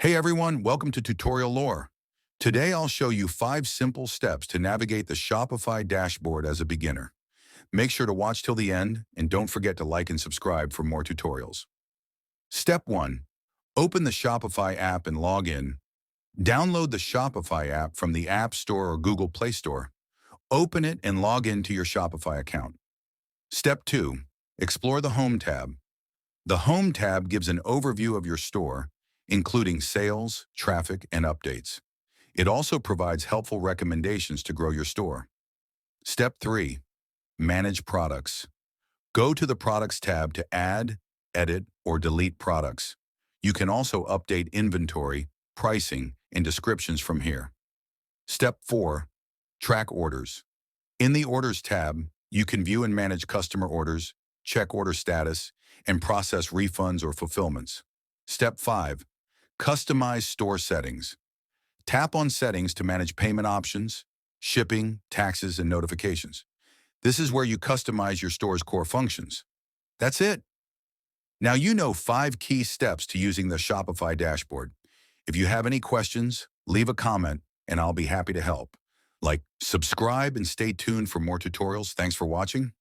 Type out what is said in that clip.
Hey everyone, welcome to Tutorial Lore. Today I'll show you 5 simple steps to navigate the Shopify dashboard as a beginner. Make sure to watch till the end and don't forget to like and subscribe for more tutorials. Step 1. Open the Shopify app and log in. Download the Shopify app from the App Store or Google Play Store. Open it and log in to your Shopify account. Step 2. Explore the Home tab. The Home tab gives an overview of your store, including sales, traffic, and updates. It also provides helpful recommendations to grow your store. Step 3. Manage products. Go to the Products tab to add, edit, or delete products. You can also update inventory, pricing, and descriptions from here. Step 4. Track orders. In the Orders tab, you can view and manage customer orders, check order status, and process refunds or fulfillments. Step 5. Customize store settings. Tap on Settings to manage payment options, shipping, taxes, and notifications. This is where you customize your store's core functions. That's it. Now you know 5 key steps to using the Shopify dashboard. If you have any questions, leave a comment and I'll be happy to help. Subscribe and stay tuned for more tutorials. Thanks for watching.